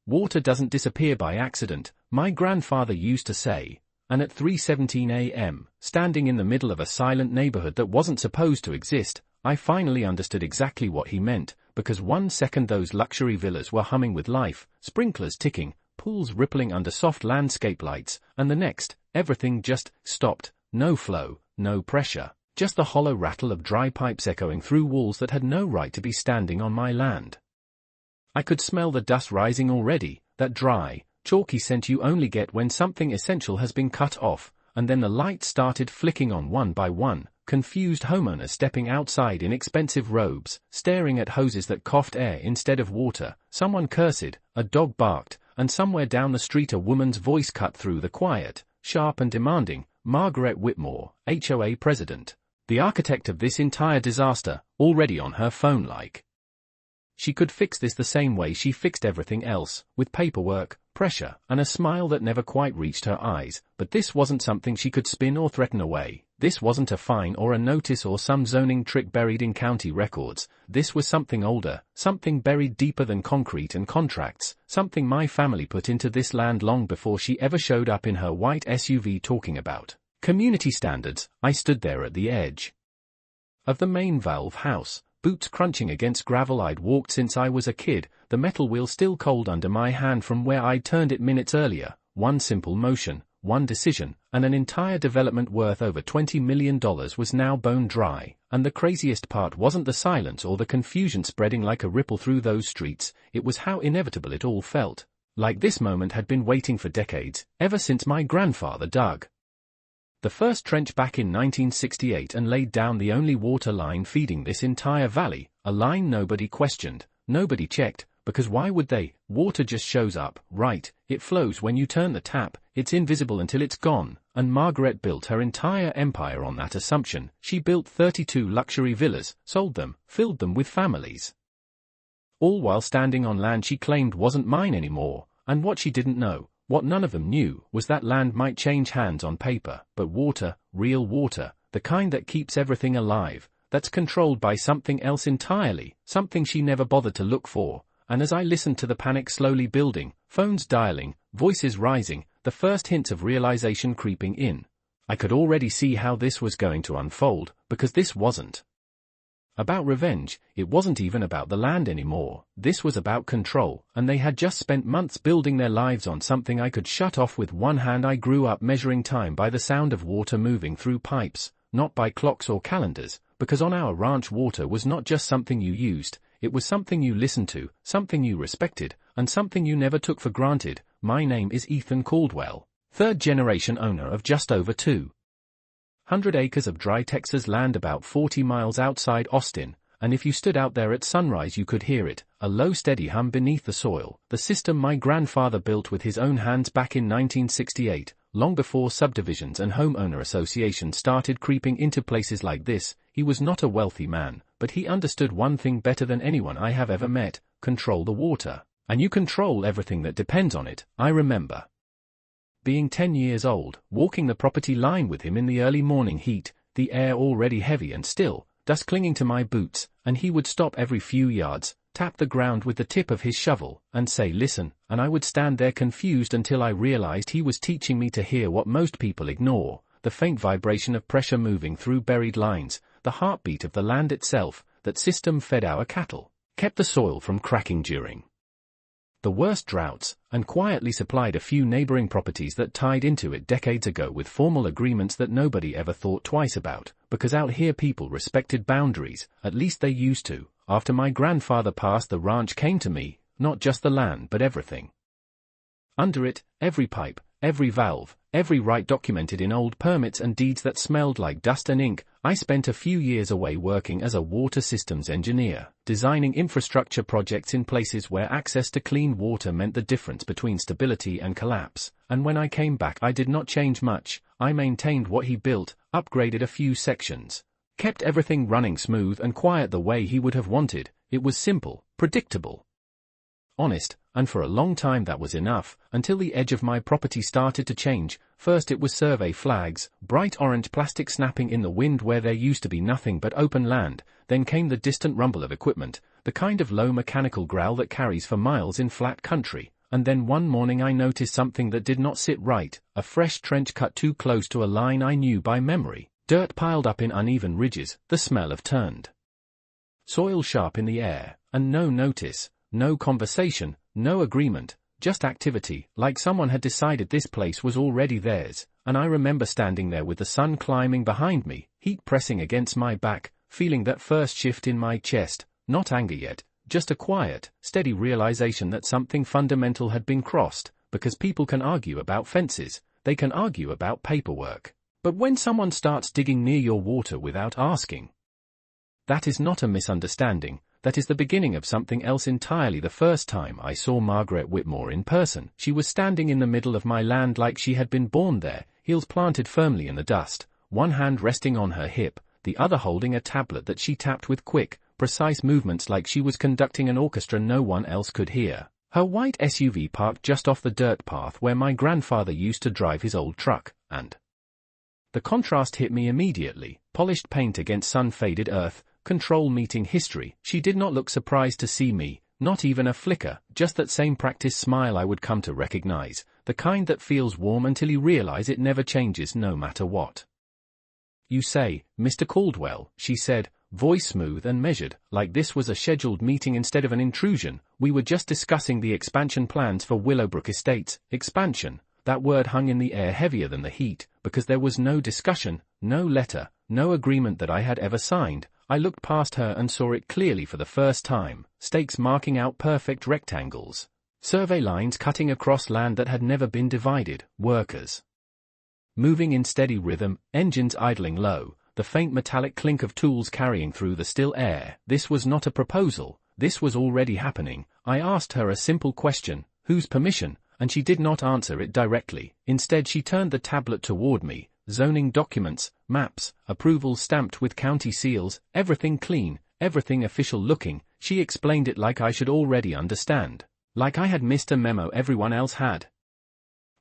Water doesn't disappear by accident, my grandfather used to say, and at 3:17 a.m., standing in the middle of a silent neighborhood that wasn't supposed to exist, I finally understood exactly what he meant, because 1 second those luxury villas were humming with life, sprinklers ticking, pools rippling under soft landscape lights, and the next, everything just stopped, no flow, no pressure, just the hollow rattle of dry pipes echoing through walls that had no right to be standing on my land. I could smell the dust rising already, that dry, chalky scent you only get when something essential has been cut off, and then the lights started flicking on one by one, confused homeowners stepping outside in expensive robes, staring at hoses that coughed air instead of water, someone cursed, a dog barked, and somewhere down the street a woman's voice cut through the quiet, sharp and demanding, Margaret Whitmore, HOA president, the architect of this entire disaster, already on her phone like. She could fix this the same way she fixed everything else, with paperwork, pressure, and a smile that never quite reached her eyes, but this wasn't something she could spin or threaten away. This wasn't a fine or a notice or some zoning trick buried in county records. This was something older, something buried deeper than concrete and contracts, something my family put into this land long before she ever showed up in her white SUV talking about community standards. I stood there at the edge of the main valve house, boots crunching against gravel I'd walked since I was a kid, the metal wheel still cold under my hand from where I'd turned it minutes earlier. One simple motion, one decision, and an entire development worth over $20 million was now bone dry, and the craziest part wasn't the silence or the confusion spreading like a ripple through those streets, it was how inevitable it all felt. Like this moment had been waiting for decades, ever since my grandfather dug the first trench back in 1968 and laid down the only water line feeding this entire valley, a line nobody questioned, nobody checked, because why would they? Water just shows up, right? It flows when you turn the tap, it's invisible until it's gone, and Margaret built her entire empire on that assumption. She built 32 luxury villas, sold them, filled them with families, all while standing on land she claimed wasn't mine anymore, and what she didn't know, what none of them knew, was that land might change hands on paper, but water, real water, the kind that keeps everything alive, that's controlled by something else entirely, something she never bothered to look for. And as I listened to the panic slowly building, phones dialing, voices rising, the first hints of realization creeping in, I could already see how this was going to unfold, because this wasn't about revenge, it wasn't even about the land anymore, this was about control, and they had just spent months building their lives on something I could shut off with one hand. I grew up measuring time by the sound of water moving through pipes, not by clocks or calendars, because on our ranch water was not just something you used, it was something you listened to, something you respected, and something you never took for granted. My name is Ethan Caldwell, third-generation owner of just over 200 acres of dry Texas land about 40 miles outside Austin, and if you stood out there at sunrise you could hear it, a low steady hum beneath the soil, the system my grandfather built with his own hands back in 1968, long before subdivisions and homeowner associations started creeping into places like this. He was not a wealthy man, but he understood one thing better than anyone I have ever met: control the water, and you control everything that depends on it. I remember being 10 years old, walking the property line with him in the early morning heat, the air already heavy and still, dust clinging to my boots, and he would stop every few yards, tap the ground with the tip of his shovel, and say listen, and I would stand there confused until I realized he was teaching me to hear what most people ignore, the faint vibration of pressure moving through buried lines, the heartbeat of the land itself. That system fed our cattle, kept the soil from cracking during the worst droughts, and quietly supplied a few neighboring properties that tied into it decades ago with formal agreements that nobody ever thought twice about, because out here people respected boundaries, at least they used to. After my grandfather passed, the ranch came to me, not just the land but everything under it, every pipe, every valve, every right documented in old permits and deeds that smelled like dust and ink. I spent a few years away working as a water systems engineer, designing infrastructure projects in places where access to clean water meant the difference between stability and collapse, and when I came back I did not change much. I maintained what he built, upgraded a few sections, kept everything running smooth and quiet the way he would have wanted. It was simple, predictable, honest, and for a long time that was enough, until the edge of my property started to change. First it was survey flags, bright orange plastic snapping in the wind where there used to be nothing but open land. Then came the distant rumble of equipment, the kind of low mechanical growl that carries for miles in flat country, and then one morning I noticed something that did not sit right, a fresh trench cut too close to a line I knew by memory, dirt piled up in uneven ridges, the smell of turned soil sharp in the air, and no notice, no conversation, no agreement, just activity, like someone had decided this place was already theirs, and I remember standing there with the sun climbing behind me, heat pressing against my back, feeling that first shift in my chest, not anger yet, just a quiet, steady realization that something fundamental had been crossed, because people can argue about fences, they can argue about paperwork. But when someone starts digging near your water without asking, that is not a misunderstanding, that is the beginning of something else entirely. The first time I saw Margaret Whitmore in person, she was standing in the middle of my land like she had been born there, heels planted firmly in the dust, one hand resting on her hip, the other holding a tablet that she tapped with quick, precise movements like she was conducting an orchestra no one else could hear. Her white SUV parked just off the dirt path where my grandfather used to drive his old truck, and the contrast hit me immediately, polished paint against sun-faded earth, control meeting history. She did not look surprised to see me, not even a flicker, just that same practiced smile I would come to recognize, the kind that feels warm until you realize it never changes no matter what. "You say, Mr. Caldwell," she said, voice smooth and measured, like this was a scheduled meeting instead of an intrusion. "We were just discussing the expansion plans for Willowbrook Estates." Expansion, that word hung in the air heavier than the heat, because there was no discussion, no letter, no agreement that I had ever signed. I looked past her and saw it clearly for the first time, stakes marking out perfect rectangles, survey lines cutting across land that had never been divided, workers moving in steady rhythm, engines idling low, the faint metallic clink of tools carrying through the still air. This was not a proposal, this was already happening. I asked her a simple question, whose permission, and she did not answer it directly. Instead she turned the tablet toward me, zoning documents, maps, approvals stamped with county seals, everything clean, everything official looking. She explained it like I should already understand, like I had missed a memo everyone else had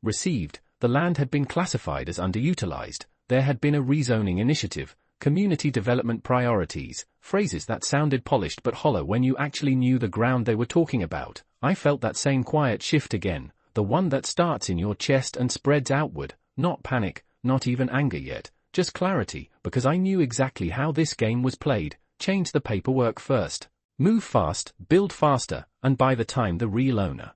received. The land had been classified as underutilized, there had been a rezoning initiative, community development priorities, phrases that sounded polished but hollow when you actually knew the ground they were talking about. I felt that same quiet shift again, the one that starts in your chest and spreads outward, not panic, not even anger yet, just clarity, because I knew exactly how this game was played. Change the paperwork first, move fast, build faster, and by the time the real owner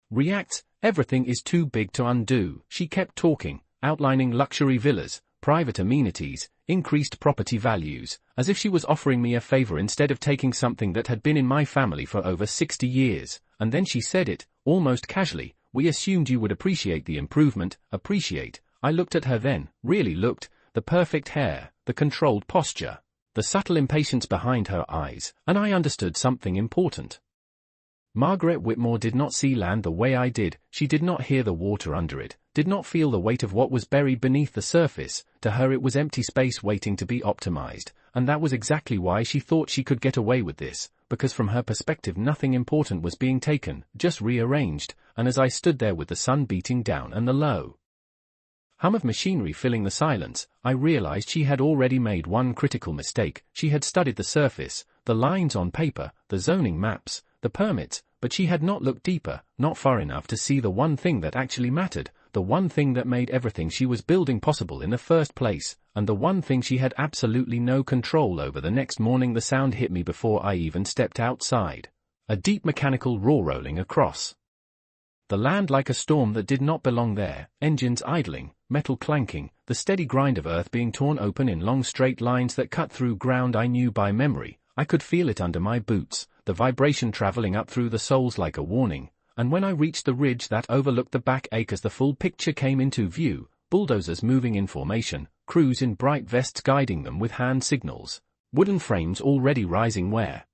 reacts, everything is too big to undo. She kept talking, outlining luxury villas, private amenities, increased property values, as if she was offering me a favor instead of taking something that had been in my family for over 60 years, and then she said it, almost casually, "We assumed you would appreciate the improvement." Appreciate? I looked at her then, really looked, the perfect hair, the controlled posture, the subtle impatience behind her eyes, and I understood something important. Margaret Whitmore did not see land the way I did. She did not hear the water under it, did not feel the weight of what was buried beneath the surface. To her it was empty space waiting to be optimized, and that was exactly why she thought she could get away with this, because from her perspective nothing important was being taken, just rearranged. And as I stood there with the sun beating down and the low hum of machinery filling the silence, I realized she had already made one critical mistake. She had studied the surface, the lines on paper, the zoning maps, the permits, but she had not looked deeper, not far enough to see the one thing that actually mattered, the one thing that made everything she was building possible in the first place, and the one thing she had absolutely no control over. The next morning the sound hit me before I even stepped outside. A deep mechanical roar rolling across the land like a storm that did not belong there, engines idling, metal clanking, the steady grind of earth being torn open in long straight lines that cut through ground I knew by memory. I could feel it under my boots, the vibration traveling up through the soles like a warning, and when I reached the ridge that overlooked the back acres the full picture came into view, bulldozers moving in formation, crews in bright vests guiding them with hand signals, wooden frames already rising where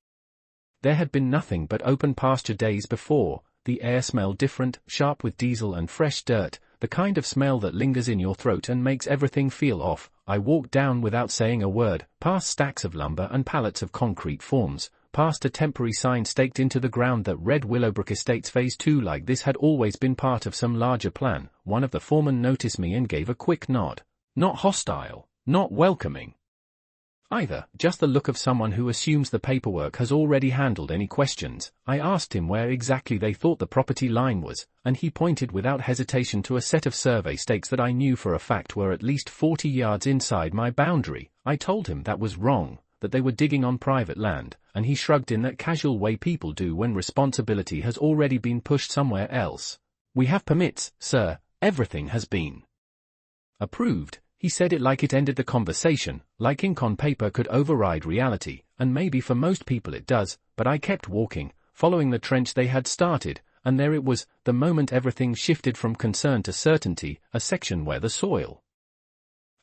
there had been nothing but open pasture days before. The air smelled different, sharp with diesel and fresh dirt, the kind of smell that lingers in your throat and makes everything feel off. I walked down without saying a word, past stacks of lumber and pallets of concrete forms, past a temporary sign staked into the ground that read Willowbrook Estates Phase 2 like this had always been part of some larger plan. One of the foremen noticed me and gave a quick nod. Not hostile, not welcoming. Either just the look of someone who assumes the paperwork has already handled any questions. I asked him where exactly they thought the property line was, and he pointed without hesitation to a set of survey stakes that I knew for a fact were at least 40 yards inside my boundary. I told him that was wrong, that they were digging on private land, and he shrugged in that casual way people do when responsibility has already been pushed somewhere else. "We have permits, sir, everything has been approved." He said it like it ended the conversation, like ink on paper could override reality, and maybe for most people it does, but I kept walking, following the trench they had started, and there it was, the moment everything shifted from concern to certainty, a section where the soil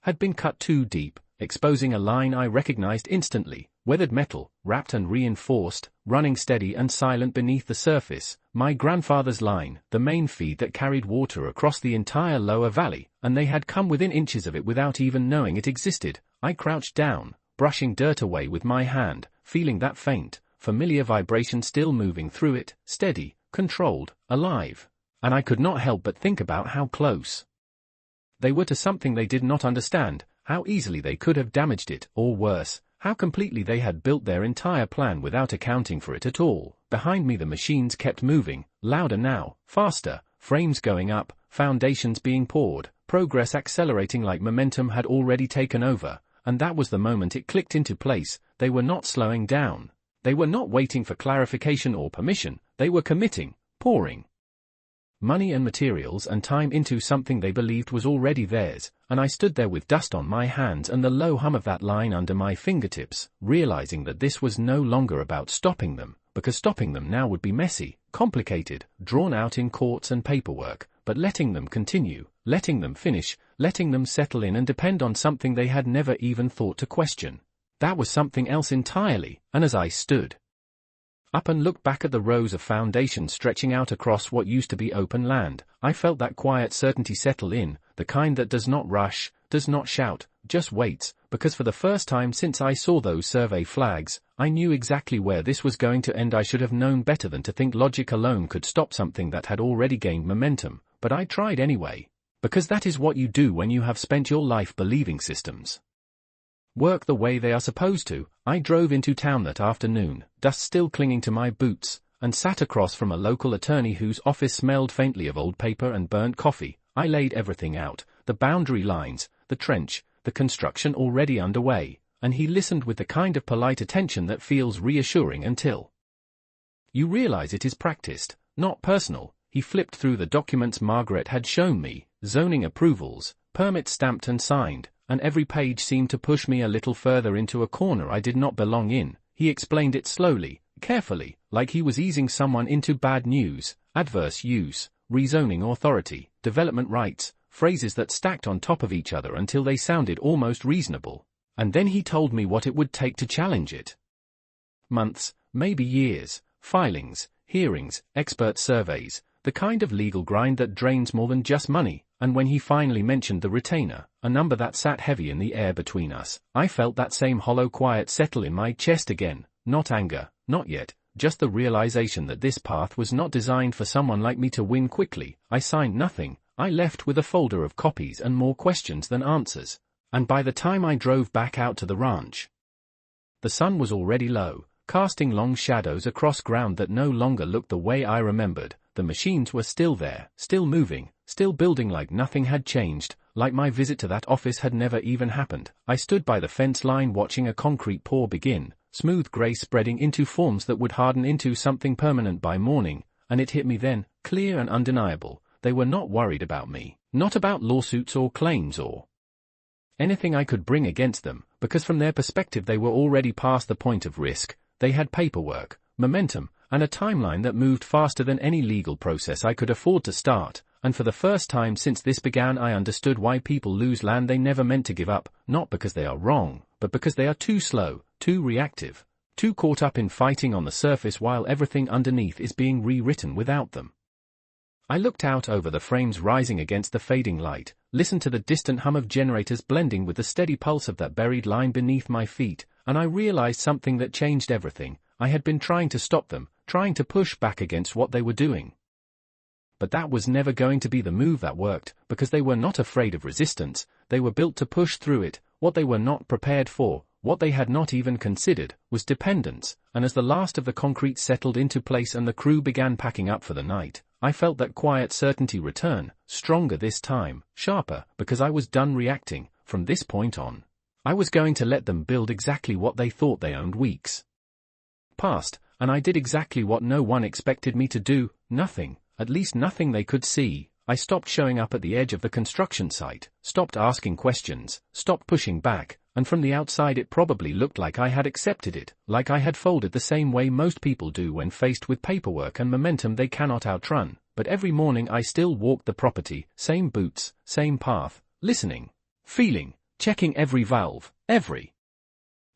had been cut too deep, exposing a line I recognized instantly, weathered metal, wrapped and reinforced, running steady and silent beneath the surface, my grandfather's line, the main feed that carried water across the entire lower valley, and they had come within inches of it without even knowing it existed. I crouched down, brushing dirt away with my hand, feeling that faint, familiar vibration still moving through it, steady, controlled, alive. And I could not help but think about how close they were to something they did not understand, how easily they could have damaged it, or worse, how completely they had built their entire plan without accounting for it at all. Behind me the machines kept moving, louder now, faster, frames going up, foundations being poured, progress accelerating like momentum had already taken over, and that was the moment it clicked into place. They were not slowing down. They were not waiting for clarification or permission, they were committing, pouring money and materials and time into something they believed was already theirs, and I stood there with dust on my hands and the low hum of that line under my fingertips, realizing that this was no longer about stopping them, because stopping them now would be messy, complicated, drawn out in courts and paperwork, but letting them continue, letting them finish, letting them settle in and depend on something they had never even thought to question. That was something else entirely, and as I stood up and looked back at the rows of foundations stretching out across what used to be open land, I felt that quiet certainty settle in, the kind that does not rush, does not shout, just waits, because for the first time since I saw those survey flags, I knew exactly where this was going to end. I should have known better than to think logic alone could stop something that had already gained momentum, but I tried anyway, because that is what you do when you have spent your life believing systems work the way they are supposed to. I drove into town that afternoon, dust still clinging to my boots, and sat across from a local attorney whose office smelled faintly of old paper and burnt coffee. I laid everything out, the boundary lines, the trench, the construction already underway, and he listened with the kind of polite attention that feels reassuring until you realize it is practiced, not personal. He flipped through the documents Margaret had shown me, zoning approvals, permits stamped and signed, and every page seemed to push me a little further into a corner I did not belong in. He explained it slowly, carefully, like he was easing someone into bad news, adverse use, rezoning authority, development rights, phrases that stacked on top of each other until they sounded almost reasonable. And then he told me what it would take to challenge it. Months, maybe years, filings, hearings, expert surveys, the kind of legal grind that drains more than just money. And when he finally mentioned the retainer, a number that sat heavy in the air between us, I felt that same hollow quiet settle in my chest again. Not anger, not yet, just the realization that this path was not designed for someone like me to win quickly. I signed nothing. I left with a folder of copies and more questions than answers. And by the time I drove back out to the ranch, the sun was already low, casting long shadows across ground that no longer looked the way I remembered. The machines were still there, still moving, still building like nothing had changed, like my visit to that office had never even happened. I stood by the fence line watching a concrete pour begin, smooth gray spreading into forms that would harden into something permanent by morning, and it hit me then, clear and undeniable. They were not worried about me, not about lawsuits or claims or anything I could bring against them, because from their perspective they were already past the point of risk. They had paperwork, momentum, and a timeline that moved faster than any legal process I could afford to start, and for the first time since this began I understood why people lose land they never meant to give up, not because they are wrong, but because they are too slow, too reactive, too caught up in fighting on the surface while everything underneath is being rewritten without them. I looked out over the frames rising against the fading light, listened to the distant hum of generators blending with the steady pulse of that buried line beneath my feet, and I realized something that changed everything. I had been trying to stop them, trying to push back against what they were doing. But that was never going to be the move that worked, because they were not afraid of resistance, they were built to push through it. What they were not prepared for What they had not even considered was dependence, and as the last of the concrete settled into place and the crew began packing up for the night, I felt that quiet certainty return, stronger this time, sharper, because I was done reacting. From this point on, I was going to let them build exactly what they thought they owned. Weeks passed, and I did exactly what no one expected me to do, nothing, at least nothing they could see. I stopped showing up at the edge of the construction site, stopped asking questions, stopped pushing back, and from the outside it probably looked like I had accepted it, like I had folded the same way most people do when faced with paperwork and momentum they cannot outrun. But every morning I still walked the property, same boots, same path, listening, feeling, checking every valve, every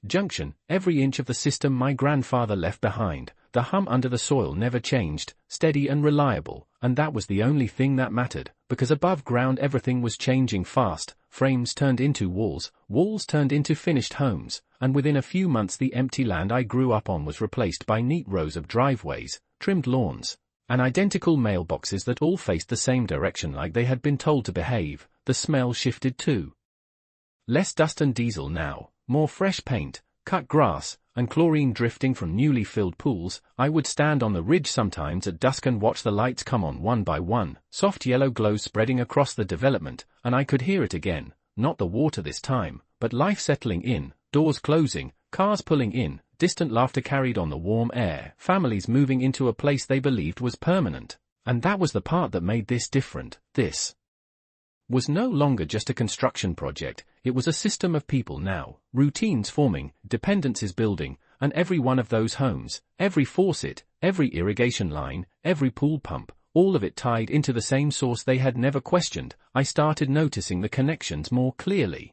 junction, every inch of the system my grandfather left behind. The hum under the soil never changed, steady and reliable, and that was the only thing that mattered, because above ground everything was changing fast. Frames turned into walls, walls turned into finished homes, and within a few months the empty land I grew up on was replaced by neat rows of driveways, trimmed lawns, and identical mailboxes that all faced the same direction like they had been told to behave. The smell shifted too. Less dust and diesel now, more fresh paint, cut grass, and chlorine drifting from newly filled pools. I would stand on the ridge sometimes at dusk and watch the lights come on one by one, soft yellow glow spreading across the development, and I could hear it again, not the water this time, but life settling in, doors closing, cars pulling in, distant laughter carried on the warm air, families moving into a place they believed was permanent. And that was the part that made this different. This was no longer just a construction project, it was a system of people now, routines forming, dependencies building, and every one of those homes, every faucet, every irrigation line, every pool pump, all of it tied into the same source they had never questioned. I started noticing the connections more clearly.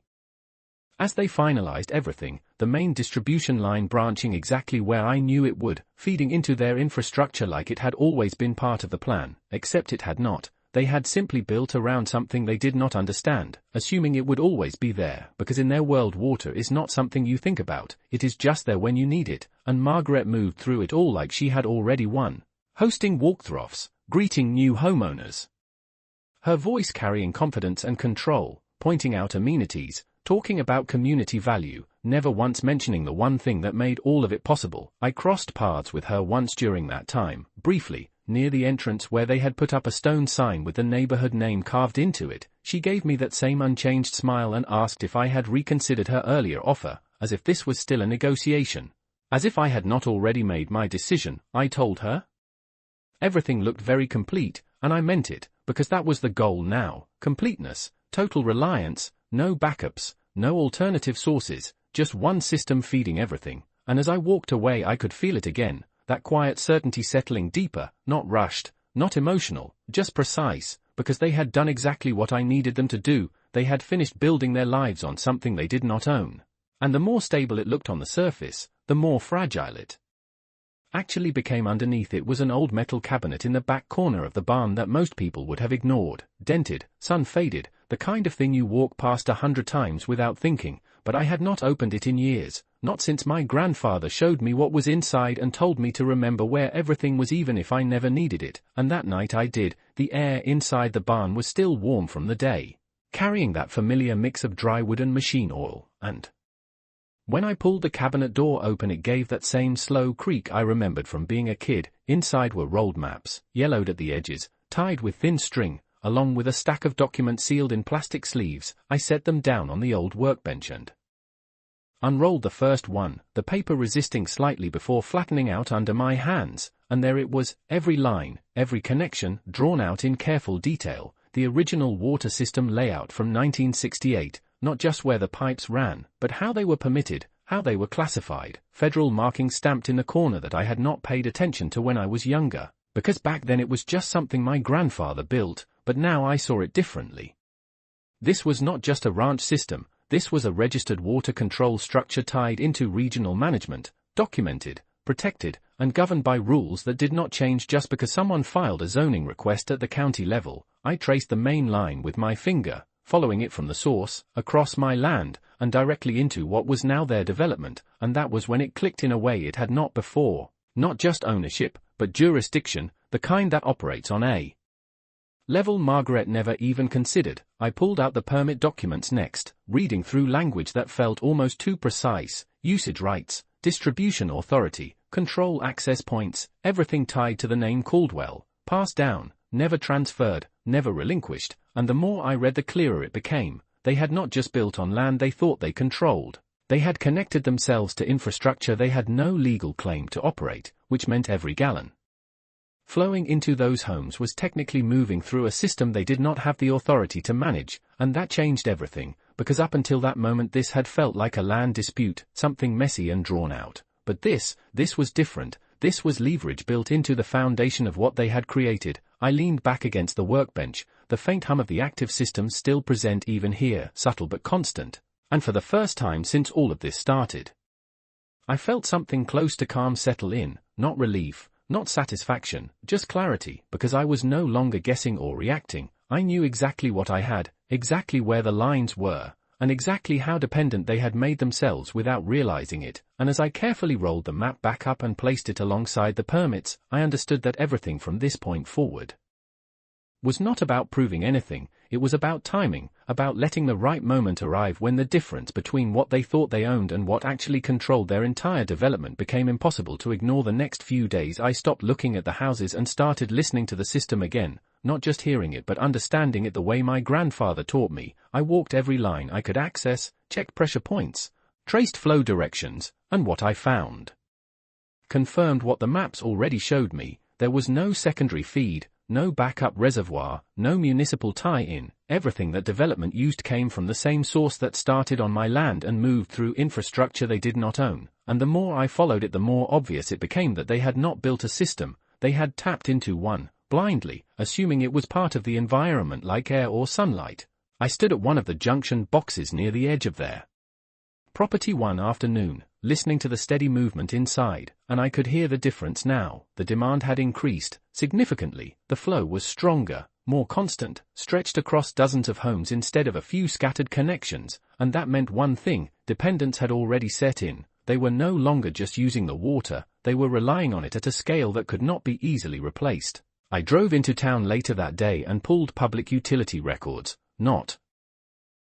As they finalized everything, the main distribution line branching exactly where I knew it would, feeding into their infrastructure like it had always been part of the plan, except it had not. They had simply built around something they did not understand, assuming it would always be there, because in their world water is not something you think about, it is just there when you need it, and Margaret moved through it all like she had already won, hosting walkthroughs, greeting new homeowners. Her voice carrying confidence and control, pointing out amenities, talking about community value, never once mentioning the one thing that made all of it possible. I crossed paths with her once during that time, briefly, near the entrance where they had put up a stone sign with the neighborhood name carved into it. She gave me that same unchanged smile and asked if I had reconsidered her earlier offer, as if this was still a negotiation. As if I had not already made my decision, I told her. Everything looked very complete, and I meant it, because that was the goal now, completeness, total reliance, no backups, no alternative sources, just one system feeding everything. And as I walked away I could feel it again, that quiet certainty settling deeper, not rushed, not emotional, just precise, because they had done exactly what I needed them to do. They had finished building their lives on something they did not own. And the more stable it looked on the surface, the more fragile it actually became underneath. It was an old metal cabinet in the back corner of the barn that most people would have ignored, dented, sun-faded, the kind of thing you walk past 100 times without thinking, but I had not opened it in years, not since my grandfather showed me what was inside and told me to remember where everything was even if I never needed it, and that night I did. The air inside the barn was still warm from the day, carrying that familiar mix of dry wood and machine oil, and when I pulled the cabinet door open it gave that same slow creak I remembered from being a kid. Inside were rolled maps, yellowed at the edges, tied with thin string, along with a stack of documents sealed in plastic sleeves. I set them down on the old workbench and unrolled the first one, the paper resisting slightly before flattening out under my hands, and there it was, every line, every connection, drawn out in careful detail, the original water system layout from 1968, not just where the pipes ran, but how they were permitted, how they were classified, federal markings stamped in the corner that I had not paid attention to when I was younger, because back then it was just something my grandfather built, but now I saw it differently. This was not just a ranch system, this was a registered water control structure tied into regional management, documented, protected, and governed by rules that did not change just because someone filed a zoning request at the county level. I traced the main line with my finger, following it from the source, across my land, and directly into what was now their development, and that was when it clicked in a way it had not before. Not just ownership, but jurisdiction, the kind that operates on a Level Margaret never even considered. I pulled out the permit documents next, reading through language that felt almost too precise: usage rights, distribution authority, control access points, everything tied to the name Caldwell, passed down, never transferred, never relinquished, and the more I read the clearer it became. They had not just built on land they thought they controlled. They had connected themselves to infrastructure they had no legal claim to operate, which meant every gallon flowing into those homes was technically moving through a system they did not have the authority to manage, and that changed everything, because up until that moment this had felt like a land dispute, something messy and drawn out. But this was different. This was leverage built into the foundation of what they had created. I leaned back against the workbench, the faint hum of the active systems still present even here, subtle but constant. And for the first time since all of this started, I felt something close to calm settle in, not relief, not satisfaction, just clarity, because I was no longer guessing or reacting. I knew exactly what I had, exactly where the lines were, and exactly how dependent they had made themselves without realizing it. And as I carefully rolled the map back up and placed it alongside the permits, I understood that everything from this point forward was not about proving anything. It was about timing, about letting the right moment arrive when the difference between what they thought they owned and what actually controlled their entire development became impossible to ignore. The next few days I stopped looking at the houses and started listening to the system again, not just hearing it but understanding it the way my grandfather taught me. I walked every line I could access, checked pressure points, traced flow directions, and what I found confirmed what the maps already showed me. There was no secondary feed, no backup reservoir, no municipal tie-in. Everything that development used came from the same source that started on my land and moved through infrastructure they did not own. And the more I followed it, the more obvious it became that they had not built a system, they had tapped into one, blindly, assuming it was part of the environment like air or sunlight. I stood at one of the junction boxes near the edge of their property one afternoon, listening to the steady movement inside, and I could hear the difference now. The demand had increased significantly, the flow was stronger, more constant, stretched across dozens of homes instead of a few scattered connections, and that meant one thing: dependence had already set in. They were no longer just using the water, they were relying on it at a scale that could not be easily replaced. I drove into town later that day and pulled public utility records, not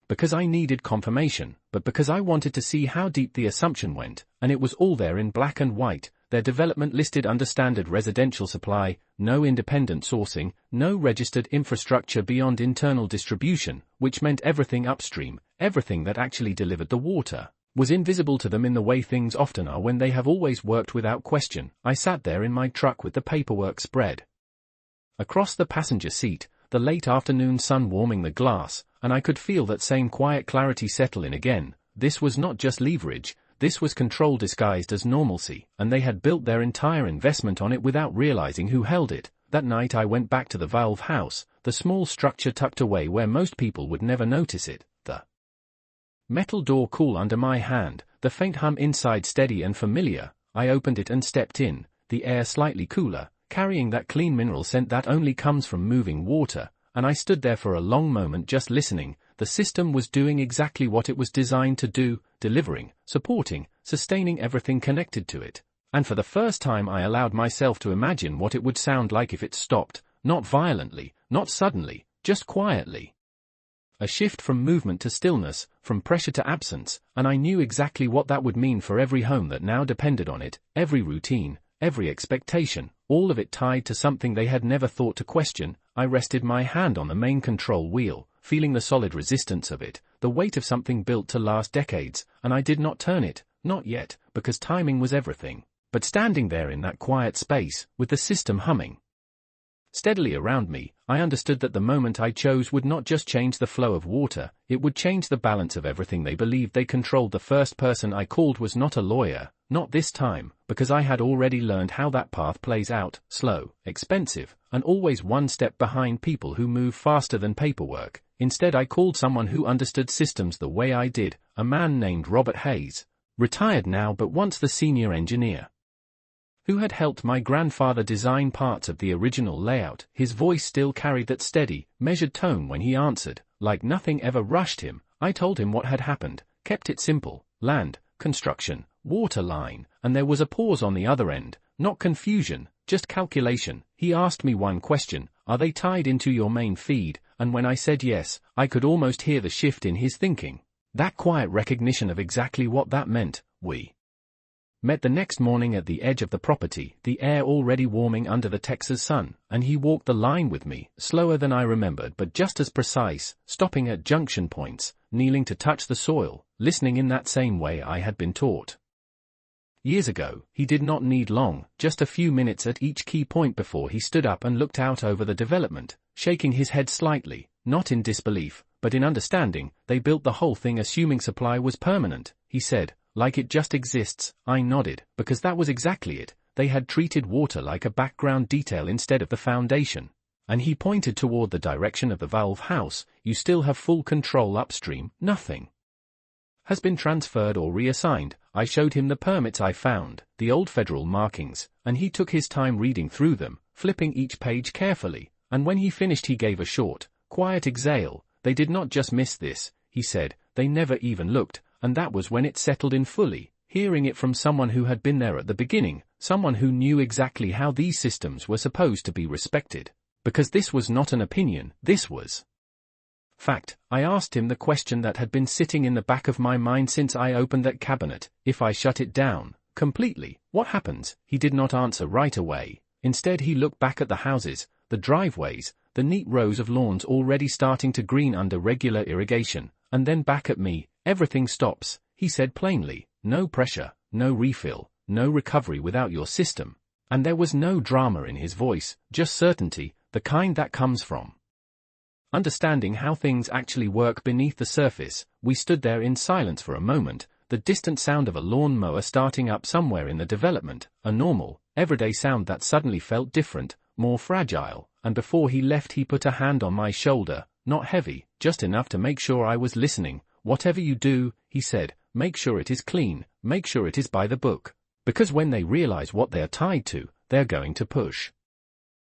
because I needed confirmation, but because I wanted to see how deep the assumption went, and it was all there in black and white. Their development listed under standard residential supply, no independent sourcing, no registered infrastructure beyond internal distribution, which meant everything upstream, everything that actually delivered the water, was invisible to them in the way things often are when they have always worked without question. I sat there in my truck with the paperwork spread across the passenger seat, the late afternoon sun warming the glass, and I could feel that same quiet clarity settle in again. This was not just leverage, this was control disguised as normalcy, and they had built their entire investment on it without realizing who held it. That night I went back to the valve house, the small structure tucked away where most people would never notice it, the metal door cool under my hand, the faint hum inside steady and familiar. I opened it and stepped in, the air slightly cooler, carrying that clean mineral scent that only comes from moving water, and I stood there for a long moment just listening. The system was doing exactly what it was designed to do, delivering, supporting, sustaining everything connected to it. And for the first time I allowed myself to imagine what it would sound like if it stopped, not violently, not suddenly, just quietly. A shift from movement to stillness, from pressure to absence, and I knew exactly what that would mean for every home that now depended on it, every routine, every expectation, all of it tied to something they had never thought to question. I rested my hand on the main control wheel, feeling the solid resistance of it, the weight of something built to last decades, and I did not turn it, not yet, because timing was everything. But standing there in that quiet space, with the system humming steadily around me, I understood that the moment I chose would not just change the flow of water, it would change the balance of everything they believed they controlled. The first person I called was not a lawyer, not this time, because I had already learned how that path plays out: slow, expensive, and always one step behind people who move faster than paperwork. Instead I called someone who understood systems the way I did, a man named Robert Hayes, retired now but once the senior engineer, who had helped my grandfather design parts of the original layout. His voice still carried that steady, measured tone when he answered, like nothing ever rushed him. I told him what had happened, kept it simple: land, construction, water line, and there was a pause on the other end, not confusion, just calculation. He asked me one question: are they tied into your main feed? And when I said yes, I could almost hear the shift in his thinking. That quiet recognition of exactly what that meant. We met the next morning at the edge of the property, the air already warming under the Texas sun, and he walked the line with me, slower than I remembered but just as precise, stopping at junction points, kneeling to touch the soil, listening in that same way I had been taught. Years ago, he did not need long, just a few minutes at each key point before he stood up and looked out over the development, shaking his head slightly, not in disbelief, but in understanding. They built the whole thing assuming supply was permanent, he said. Like it just exists. I nodded, because that was exactly it. They had treated water like a background detail instead of the foundation. And he pointed toward the direction of the valve house. You still have full control upstream. Nothing has been transferred or reassigned. I showed him the permits I found, the old federal markings, and he took his time reading through them, flipping each page carefully, and when he finished he gave a short, quiet exhale. They did not just miss this, he said, they never even looked. And that was when it settled in fully, hearing it from someone who had been there at the beginning, someone who knew exactly how these systems were supposed to be respected. Because this was not an opinion, this was fact. I asked him the question that had been sitting in the back of my mind since I opened that cabinet: if I shut it down completely, what happens? He did not answer right away. Instead he looked back at the houses, the driveways, the neat rows of lawns already starting to green under regular irrigation, and then back at me. Everything stops, he said plainly. No pressure, no refill, no recovery without your system. And there was no drama in his voice, just certainty, the kind that comes from understanding how things actually work beneath the surface. We stood there in silence for a moment, the distant sound of a lawn mower starting up somewhere in the development, a normal, everyday sound that suddenly felt different, more fragile, and before he left he put a hand on my shoulder, not heavy, just enough to make sure I was listening. Whatever you do, he said, make sure it is clean, make sure it is by the book. Because when they realize what they're tied to, they're going to push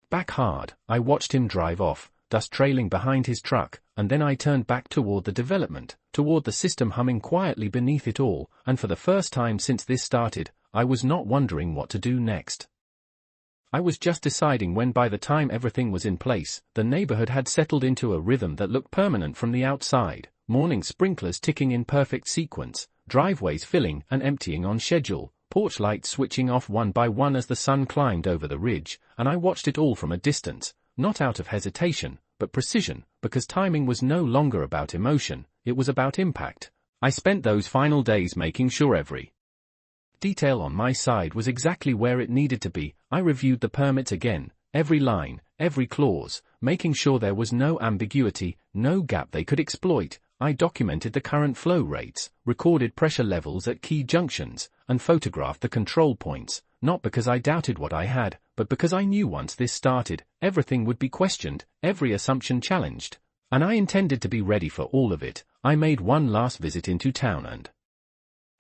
back hard. I watched him drive off, dust trailing behind his truck, and then I turned back toward the development, toward the system humming quietly beneath it all, and for the first time since this started, I was not wondering what to do next. I was just deciding when by the time everything was in place, the neighborhood had settled into a rhythm that looked permanent from the outside. Morning sprinklers ticking in perfect sequence, driveways filling and emptying on schedule, porch lights switching off one by one as the sun climbed over the ridge, and I watched it all from a distance, not out of hesitation, but precision, because timing was no longer about emotion, it was about impact. I spent those final days making sure every detail on my side was exactly where it needed to be. I reviewed the permits again, every line, every clause, making sure there was no ambiguity, no gap they could exploit. I documented the current flow rates, recorded pressure levels at key junctions, and photographed the control points, not because I doubted what I had, but because I knew once this started, everything would be questioned, every assumption challenged. And I intended to be ready for all of it. I made one last visit into town and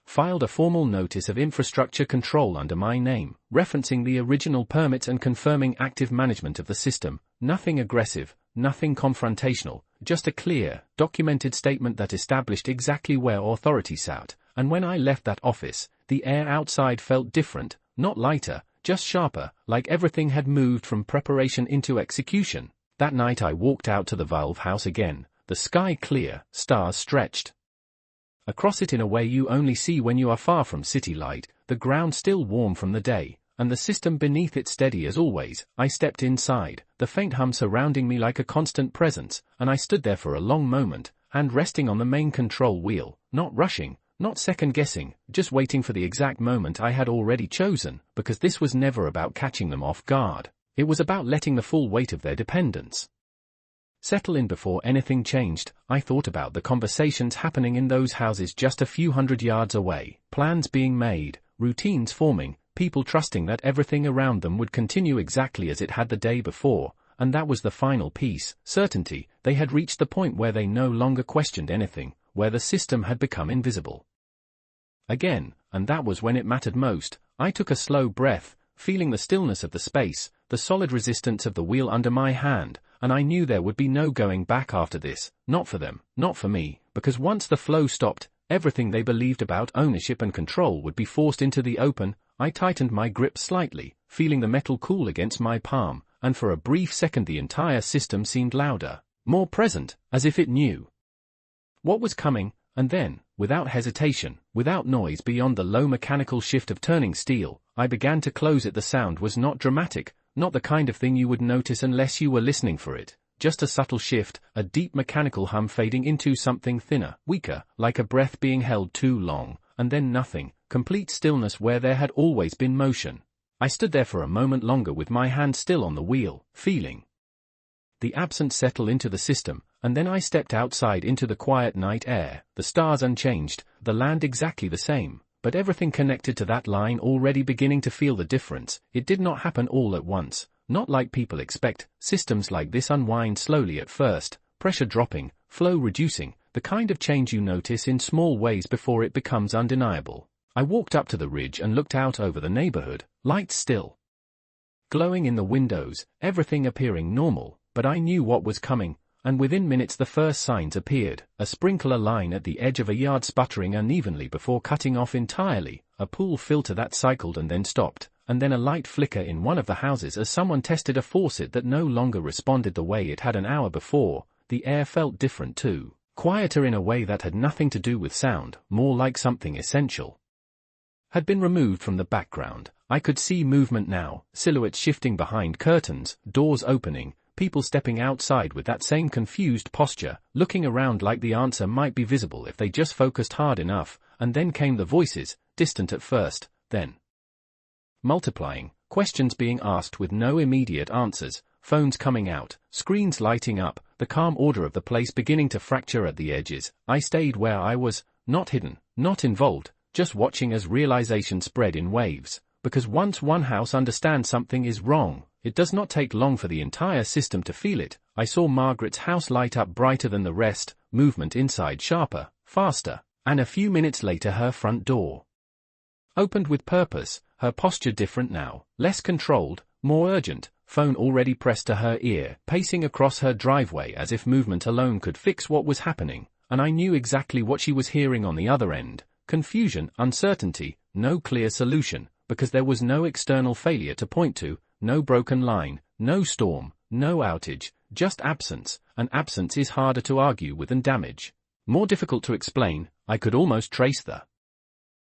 filed a formal notice of infrastructure control under my name, referencing the original permits and confirming active management of the system. Nothing aggressive, nothing confrontational, just a clear, documented statement that established exactly where authority sat. And when I left that office, the air outside felt different, not lighter, just sharper, like everything had moved from preparation into execution. That night I walked out to the valve house again, the sky clear, stars stretched across it in a way you only see when you are far from city light, the ground still warm from the day, and the system beneath it steady as always. I stepped inside, the faint hum surrounding me like a constant presence, and I stood there for a long moment, hand resting on the main control wheel, not rushing, not second-guessing, just waiting for the exact moment I had already chosen, because this was never about catching them off guard. It was about letting the full weight of their dependence settle in before anything changed. I thought about the conversations happening in those houses just a few hundred yards away, plans being made, routines forming, people trusting that everything around them would continue exactly as it had the day before, and that was the final piece, certainty. They had reached the point where they no longer questioned anything, where the system had become invisible again, and that was when it mattered most. I took a slow breath, feeling the stillness of the space, the solid resistance of the wheel under my hand, and I knew there would be no going back after this, not for them, not for me, because once the flow stopped, everything they believed about ownership and control would be forced into the open. I tightened my grip slightly, feeling the metal cool against my palm, and for a brief second the entire system seemed louder, more present, as if it knew what was coming, and then, without hesitation, without noise beyond the low mechanical shift of turning steel, I began to close it. The sound was not dramatic, not the kind of thing you would notice unless you were listening for it, just a subtle shift, a deep mechanical hum fading into something thinner, weaker, like a breath being held too long, and then nothing, complete stillness where there had always been motion. I stood there for a moment longer with my hand still on the wheel, feeling the absence settle into the system, and then I stepped outside into the quiet night air, the stars unchanged, the land exactly the same, but everything connected to that line already beginning to feel the difference. It did not happen all at once, not like people expect. Systems like this unwind slowly at first, pressure dropping, flow reducing, the kind of change you notice in small ways before it becomes undeniable. I walked up to the ridge and looked out over the neighborhood, lights still glowing in the windows, everything appearing normal, but I knew what was coming, and within minutes the first signs appeared, a sprinkler line at the edge of a yard sputtering unevenly before cutting off entirely, a pool filter that cycled and then stopped, and then a light flicker in one of the houses as someone tested a faucet that no longer responded the way it had an hour before. The air felt different too, quieter in a way that had nothing to do with sound, more like something essential had been removed from the background. I could see movement now, silhouettes shifting behind curtains, doors opening, people stepping outside with that same confused posture, looking around like the answer might be visible if they just focused hard enough, and then came the voices, distant at first, then multiplying, questions being asked with no immediate answers, phones coming out, screens lighting up, the calm order of the place beginning to fracture at the edges. I stayed where I was, not hidden, not involved, just watching as realization spread in waves, because once one house understands something is wrong, it does not take long for the entire system to feel it. I saw Margaret's house light up brighter than the rest, movement inside sharper, faster, and a few minutes later her front door opened with purpose, her posture different now, less controlled, more urgent, phone already pressed to her ear, pacing across her driveway as if movement alone could fix what was happening, and I knew exactly what she was hearing on the other end. Confusion, uncertainty, no clear solution, because there was no external failure to point to, no broken line, no storm, no outage, just absence, and absence is harder to argue with than damage. More difficult to explain. I could almost trace the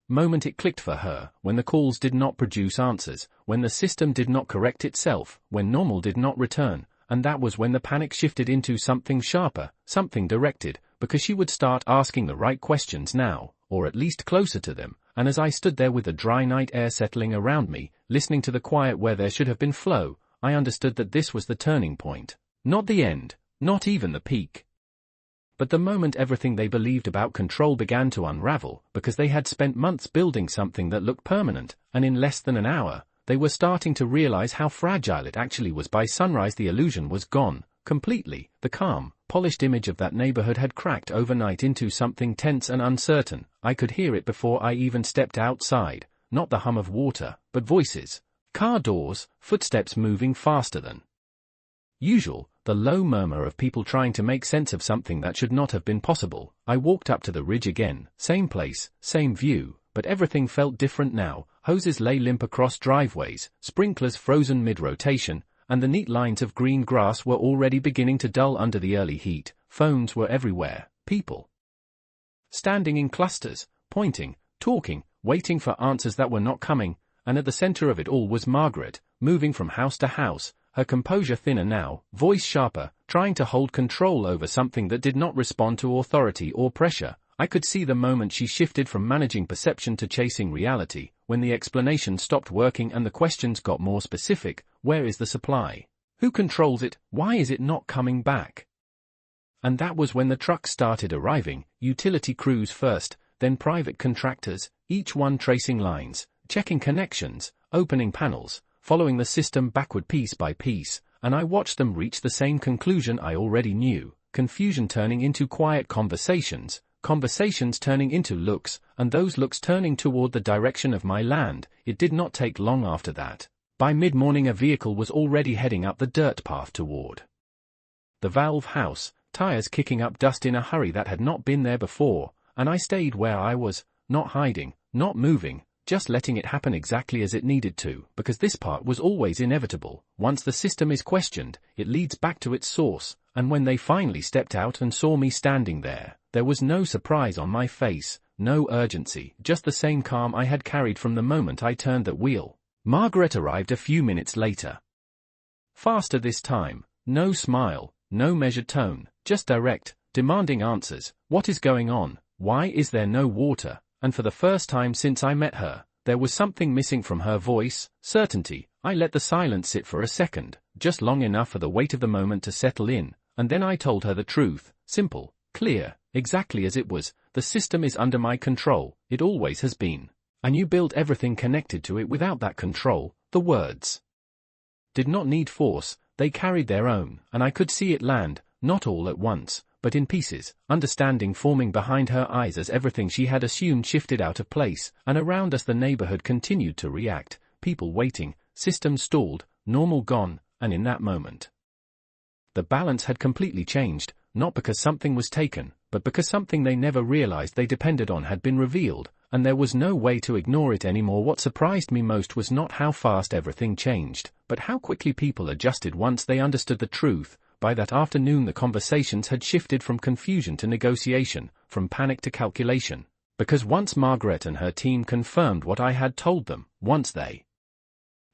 moment it clicked for her, when the calls did not produce answers, when the system did not correct itself, when normal did not return, and that was when the panic shifted into something sharper, something directed, because she would start asking the right questions now, or at least closer to them, and as I stood there with the dry night air settling around me, listening to the quiet where there should have been flow, I understood that this was the turning point. Not the end, not even the peak. But the moment everything they believed about control began to unravel, because they had spent months building something that looked permanent, and in less than an hour, they were starting to realize how fragile it actually was. By sunrise the illusion was gone, completely. The calm, polished image of that neighborhood had cracked overnight into something tense and uncertain. I could hear it before I even stepped outside, not the hum of water, but voices, car doors, footsteps moving faster than usual, the low murmur of people trying to make sense of something that should not have been possible. I walked up to the ridge again, same place, same view, but everything felt different now. Hoses lay limp across driveways, sprinklers frozen mid-rotation, and the neat lines of green grass were already beginning to dull under the early heat. Phones were everywhere, people standing in clusters, pointing, talking, waiting for answers that were not coming, and at the center of it all was Margaret, moving from house to house, her composure thinner now, voice sharper, trying to hold control over something that did not respond to authority or pressure. I could see the moment she shifted from managing perception to chasing reality, when the explanation stopped working and the questions got more specific. Where is the supply? Who controls it? Why is it not coming back? And that was when the trucks started arriving, utility crews first, then private contractors, each one tracing lines, checking connections, opening panels, following the system backward piece by piece, and I watched them reach the same conclusion I already knew, confusion turning into quiet conversations, conversations turning into looks, and those looks turning toward the direction of my land. It did not take long after that. By mid-morning a vehicle was already heading up the dirt path toward the valve house, tires kicking up dust in a hurry that had not been there before, and I stayed where I was, not hiding, not moving, just letting it happen exactly as it needed to, because this part was always inevitable. Once the system is questioned, it leads back to its source, and when they finally stepped out and saw me standing there was no surprise on my face, no urgency, just the same calm I had carried from the moment I turned that wheel. Margaret arrived a few minutes later. Faster this time, no smile, no measured tone, just direct, demanding answers. What is going on? Why is there no water? And for the first time since I met her, there was something missing from her voice, certainty. I let the silence sit for a second, just long enough for the weight of the moment to settle in, and then I told her the truth, simple, clear, exactly as it was. The system is under my control, it always has been. And you built everything connected to it without that control. The words did not need force, they carried their own, and I could see it land, not all at once, but in pieces, understanding forming behind her eyes as everything she had assumed shifted out of place, and around us the neighborhood continued to react, people waiting, systems stalled, normal gone, and in that moment, the balance had completely changed, not because something was taken, but because something they never realized they depended on had been revealed, and there was no way to ignore it anymore. What surprised me most was not how fast everything changed, but how quickly people adjusted once they understood the truth. By that afternoon the conversations had shifted from confusion to negotiation, from panic to calculation, because once Margaret and her team confirmed what I had told them, once they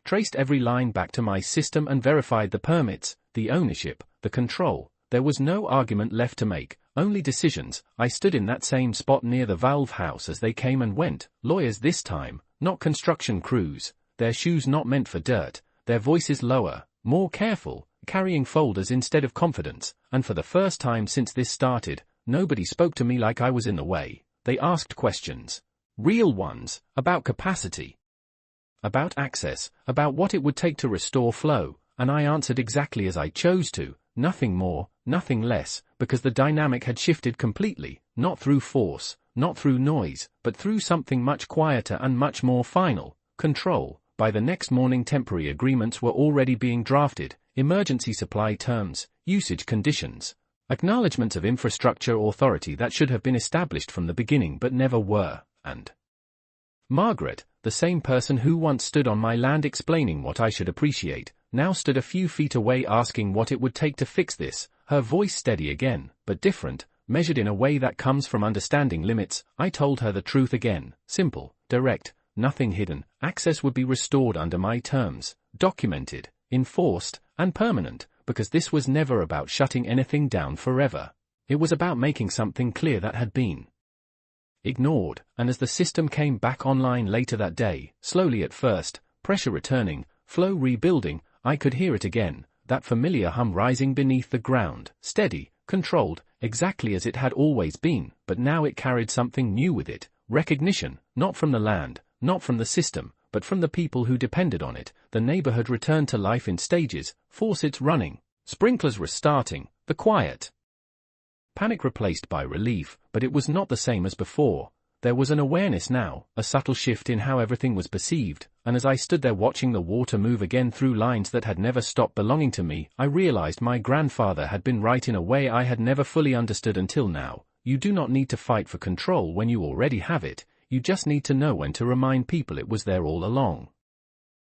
traced every line back to my system and verified the permits, the ownership, the control, there was no argument left to make, only decisions. I stood in that same spot near the valve house as they came and went, lawyers this time, not construction crews, their shoes not meant for dirt, their voices lower, more careful, carrying folders instead of confidence, and for the first time since this started, nobody spoke to me like I was in the way. They asked questions, real ones, about capacity, about access, about what it would take to restore flow, and I answered exactly as I chose to, nothing more, nothing less, because the dynamic had shifted completely, not through force, not through noise, but through something much quieter and much more final, control. By the next morning temporary agreements were already being drafted, emergency supply terms, usage conditions, acknowledgements of infrastructure authority that should have been established from the beginning but never were, and Margaret, the same person who once stood on my land explaining what I should appreciate, now stood a few feet away asking what it would take to fix this, her voice steady again, but different, measured in a way that comes from understanding limits. I told her the truth again, simple, direct, nothing hidden. Access would be restored under my terms, documented, enforced, and permanent, because this was never about shutting anything down forever. It was about making something clear that had been ignored, and as the system came back online later that day, slowly at first, pressure returning, flow rebuilding, I could hear it again, that familiar hum rising beneath the ground, steady, controlled, exactly as it had always been, but now it carried something new with it, recognition, not from the land, not from the system, but from the people who depended on it. The neighborhood returned to life in stages, faucets running, sprinklers restarting, the quiet panic replaced by relief, but it was not the same as before. There was an awareness now, a subtle shift in how everything was perceived, and as I stood there watching the water move again through lines that had never stopped belonging to me, I realized my grandfather had been right in a way I had never fully understood until now. You do not need to fight for control when you already have it, you just need to know when to remind people it was there all along.